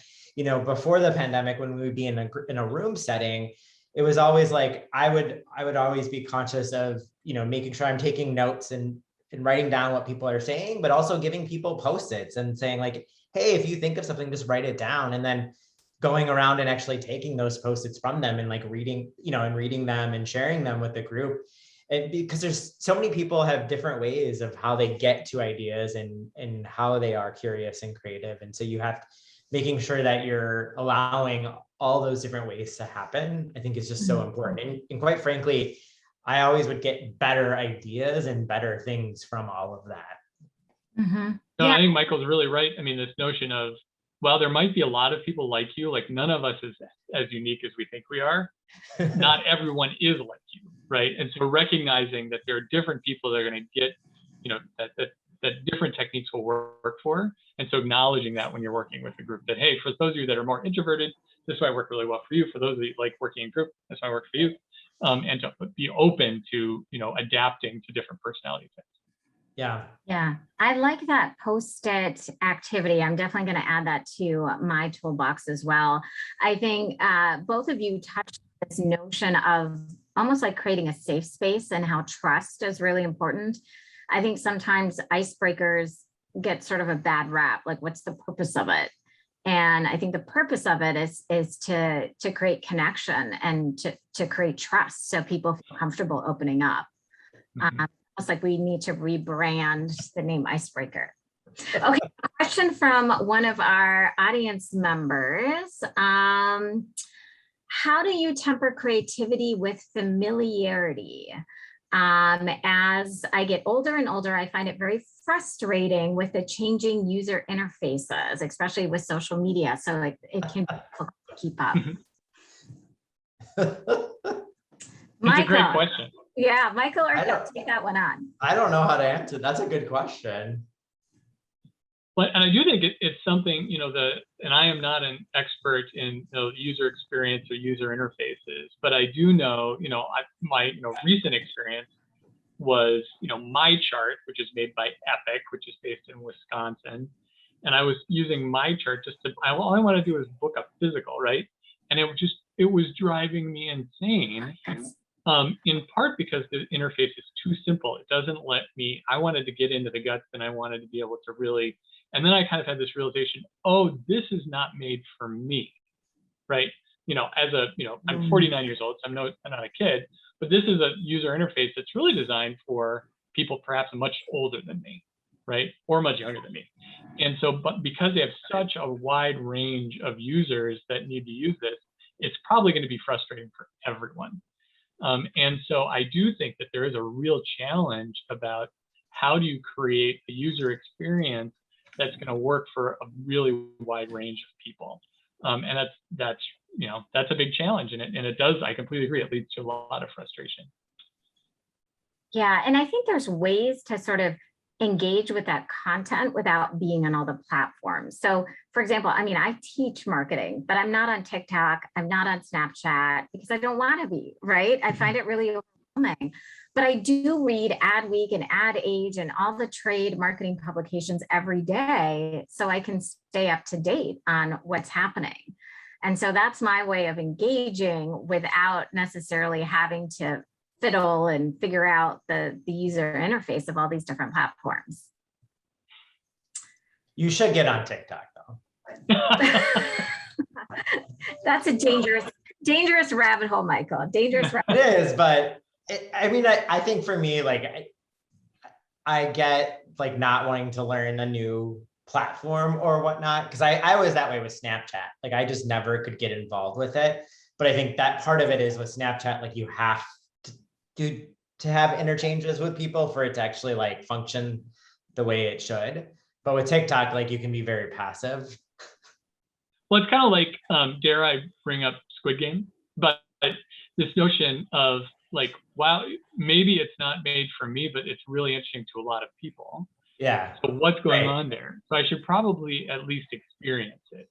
before the pandemic, when we would be in a room setting, it was always like, I would always be conscious of, making sure I'm taking notes and writing down what people are saying, but also giving people Post-its and saying like, hey, if you think of something, just write it down. And then going around and actually taking those Post-its from them and like reading them and sharing them with the group. And because there's so many people have different ways of how they get to ideas and how they are curious and creative. And so you have making sure that you're allowing all those different ways to happen, I think is just so important. And quite frankly, I always would get better ideas and better things from all of that. Mm-hmm. No, Yeah. I think Michael's really right. I mean, this notion of, well, there might be a lot of people like you, like none of us is as unique as we think we are. Not everyone is like you, right? And so recognizing that there are different people that are going to get, that different techniques will work for. And so acknowledging that when you're working with a group that, hey, for those of you that are more introverted, this might work really well for you. For those of you like working in group, this might work for you. And to be open to, adapting to different personality types. Yeah. Yeah, I like that post-it activity. I'm definitely going to add that to my toolbox as well. I think both of you touched on this notion of almost like creating a safe space and how trust is really important. I think sometimes icebreakers get sort of a bad rap, like what's the purpose of it? And I think the purpose of it is to create connection and to create trust so people feel comfortable opening up. It's like we need to rebrand the name icebreaker. Okay, a question from one of our audience members. How do you temper creativity with familiarity? As I get older and older, I find it very frustrating with the changing user interfaces, especially with social media. So like it can be difficult to keep up. It's a great question. Yeah, Michael, or take that one on. I don't know how to answer. That's a good question. But, and I do think it's something, and I am not an expert in user experience or user interfaces, but I do know, my recent experience was, my chart, which is made by Epic, which is based in Wisconsin. And I was using my chart just to, all I want to do is book a physical, right? And it was driving me insane. In part because the interface is too simple. It doesn't let me, I wanted to get into the guts and I wanted to be able to really, and then I kind of had this realization, oh, this is not made for me, right? I'm 49 years old, so I'm not a kid, but this is a user interface that's really designed for people perhaps much older than me, right? Or much younger than me. And so, but because they have such a wide range of users that need to use this, it's probably going to be frustrating for everyone. And so I do think that there is a real challenge about how do you create a user experience that's going to work for a really wide range of people. And that's a big challenge. And it does, I completely agree, it leads to a lot of frustration. Yeah, and I think there's ways to sort of engage with that content without being on all the platforms. So for example, I teach marketing, but I'm not on TikTok, I'm not on Snapchat because I don't want to be, right? I find it really overwhelming. But I do read Adweek and Ad Age and all the trade marketing publications every day so I can stay up to date on what's happening. And so that's my way of engaging without necessarily having to fiddle and figure out the user interface of all these different platforms. You should get on TikTok though. That's a dangerous rabbit hole, Michael. Dangerous rabbit hole. It is, but I think for me, like I get like not wanting to learn a new platform or whatnot, because I was that way with Snapchat. Like I just never could get involved with it. But I think that part of it is with Snapchat, like you have to have interchanges with people for it to actually like function the way it should. But with TikTok, like you can be very passive. Well, it's kind of like, dare I bring up Squid Game, but this notion of like, wow, maybe it's not made for me, but it's really interesting to a lot of people. Yeah. So what's going on there? So I should probably at least experience it.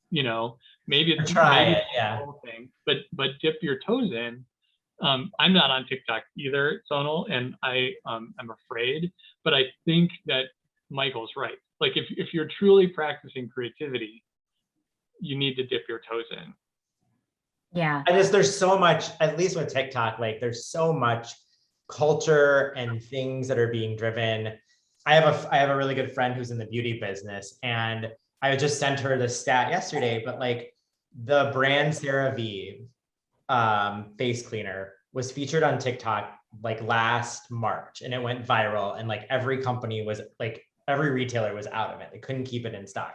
Maybe it's try maybe it, yeah. The whole thing, but dip your toes in. I'm not on TikTok either, Sonal, and I'm afraid, but I think that Michael's right. Like if you're truly practicing creativity, you need to dip your toes in. Yeah. There's so much, at least with TikTok, like there's so much culture and things that are being driven. I have a really good friend who's in the beauty business, and I just sent her the stat yesterday, but like the brand CeraVe face cleaner was featured on TikTok like last March, and it went viral, and like every company was like, every retailer was out of it. They couldn't keep it in stock,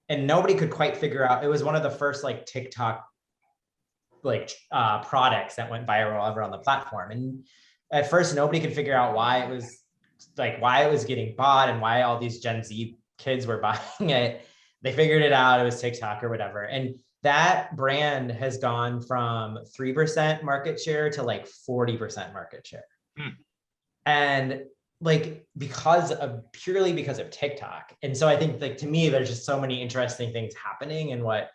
and nobody could quite figure out. It was one of the first like TikTok like products that went viral ever on the platform, and at first nobody could figure out why it was getting bought and why all these Gen Z kids were buying it. They figured it out. It was TikTok or whatever. And that brand has gone from 3% market share to like 40% market share. And like, purely because of TikTok. And so I think, like, to me, there's just so many interesting things happening in what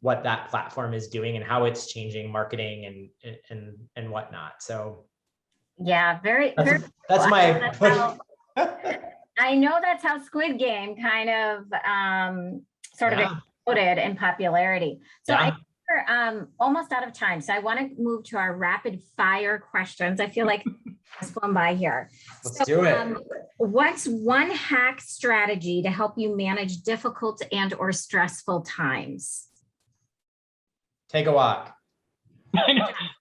that platform is doing and how it's changing marketing and whatnot. So yeah, very, that's, very that's cool. my push. I know that's how Squid Game kind of sort of exploded in popularity. So I think we're almost out of time. So I want to move to our rapid fire questions. I feel like it's flown by here. Let's do it. What's one hack strategy to help you manage difficult and or stressful times? Take a walk.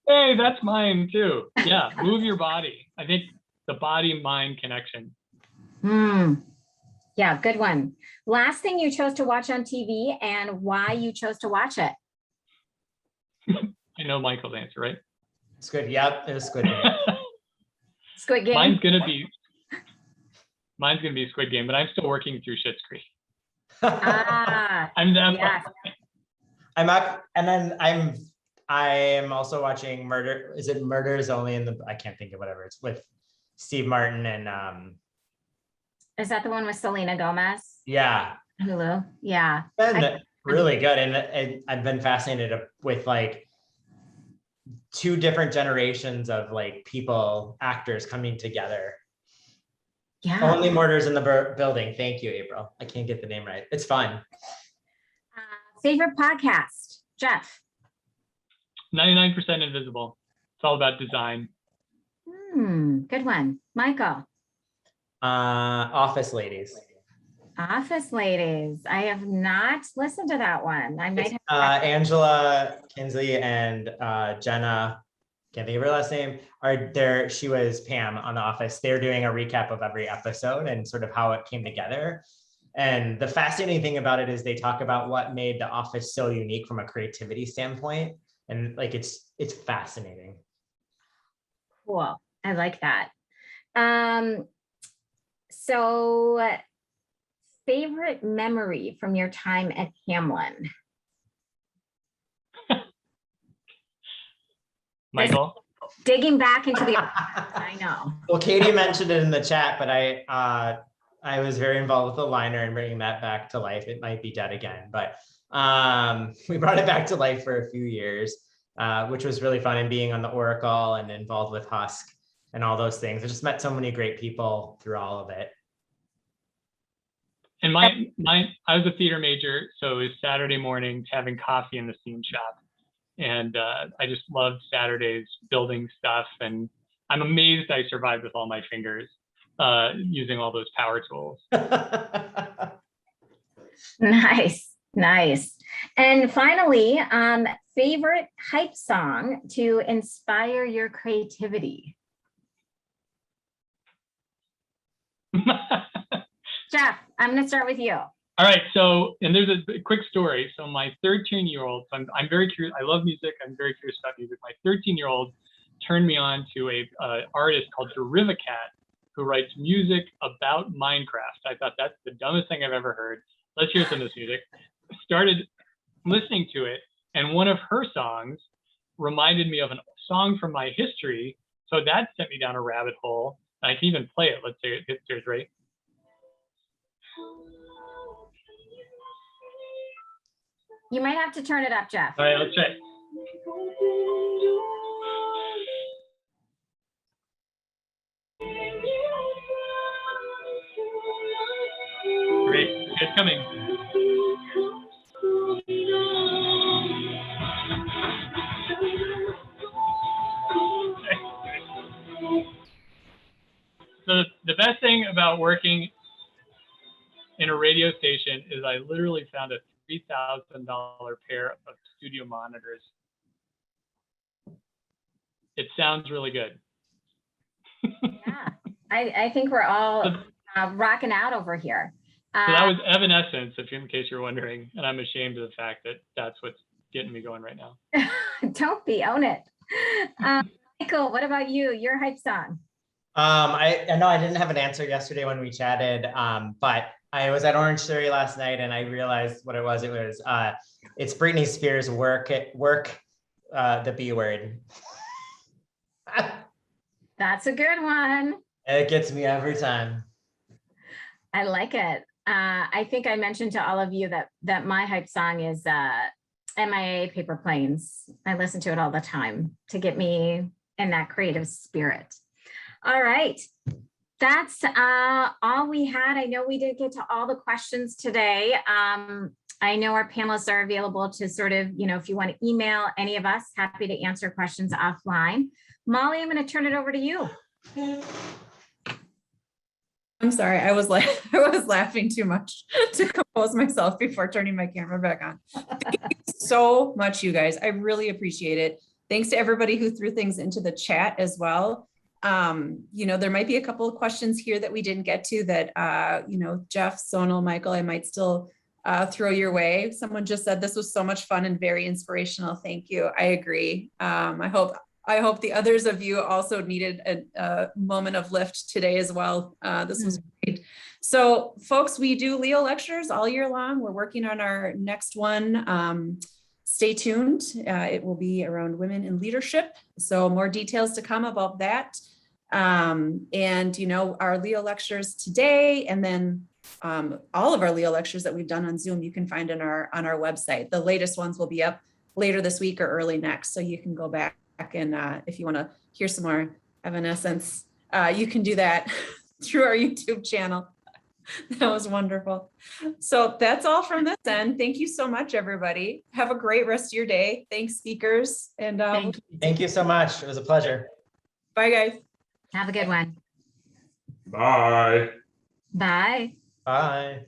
Hey, that's mine too. Yeah, move your body. I think the body-mind connection. Yeah, good one. Last thing you chose to watch on TV and why you chose to watch it. I know Michael's answer, right? Squid. Yep, it was Squid Game. Squid Game. Mine's gonna be Squid Game, but I'm still working through Schitt's Creek. I'm also watching Murder. Is it Murders Only in the? I can't think of whatever. It's with Steve Martin and Is that the one with Selena Gomez? Yeah. Hulu. Yeah. Been really good, and I've been fascinated with like 2 different generations of like actors coming together. Yeah. Only Murders in the Building. Thank you, April. I can't get the name right. It's fun. Favorite podcast, Jeff? 99% Invisible. It's all about design. Good one. Michael? Office Ladies. Office Ladies. I have not listened to that one. I might have. Angela Kinsley and Jenna, can't think of her last name, are there. She was Pam on The Office. They're doing a recap of every episode and sort of how it came together. And the fascinating thing about it is they talk about what made The Office so unique from a creativity standpoint. And like, it's fascinating. Cool. I like that. So favorite memory from your time at Hamline? Michael? Digging back into the I know. Well, Katie mentioned it in the chat, but I was very involved with the liner and bringing that back to life. It might be dead again, but we brought it back to life for a few years, which was really fun, and being on the Oracle and involved with Husk and all those things. I just met so many great people through all of it. And I was a theater major, so it was Saturday mornings having coffee in the scene shop. And I just loved Saturdays building stuff. And I'm amazed I survived with all my fingers using all those power tools. Nice. And finally, favorite hype song to inspire your creativity? Jeff, I'm going to start with you. All right. So, and there's a quick story. So my 13-year-old, I'm very curious. I love music. I'm very curious about music. My 13-year-old turned me on to a artist called Derivacat, who writes music about Minecraft. I thought that's the dumbest thing I've ever heard. Let's hear some of this music. Started listening to it, and one of her songs reminded me of a song from my history. So that sent me down a rabbit hole. And I can even play it. Let's say it's right. You might have to turn it up, Jeff. All right, let's try. Great, it's coming. So the best thing about working in a radio station is I literally found a $3,000 pair of studio monitors. It sounds really good. Yeah, I think we're all rocking out over here. So that was Evanescence, in case you're wondering, and I'm ashamed of the fact that that's what's getting me going right now. Don't be, own it. Michael, what about you? Your hype song? I know I didn't have an answer yesterday when we chatted, but I was at Orange Theory last night and I realized what it was. It's Britney Spears' work, the B word. That's a good one. It gets me every time. I like it. I think I mentioned to all of you that my hype song is MIA Paper Planes. I listen to it all the time to get me in that creative spirit. All right. That's all we had. I know we didn't get to all the questions today. I know our panelists are available to sort of, if you want to email any of us, happy to answer questions offline. Molly, I'm going to turn it over to you. I'm sorry, I was laughing too much to compose myself before turning my camera back on. Thank you so much, you guys. I really appreciate it. Thanks to everybody who threw things into the chat as well. There might be a couple of questions here that we didn't get to that, Jeff, Sonal, Michael, I might still throw your way. Someone just said this was so much fun and very inspirational. Thank you. I agree. I hope the others of you also needed a moment of lift today as well. This was great. So folks, we do Leo lectures all year long. We're working on our next one. Stay tuned. It will be around women in leadership. So more details to come about that. Our Leo lectures today, and then all of our Leo lectures that we've done on Zoom, you can find on our website. The latest ones will be up later this week or early next. So you can go back and if you want to hear some more Evanescence, you can do that through our YouTube channel. That was wonderful. So that's all from this end. Thank you so much, everybody. Have a great rest of your day. Thanks, speakers. And Thank you so much. It was a pleasure. Bye, guys. Have a good one. Bye. Bye. Bye.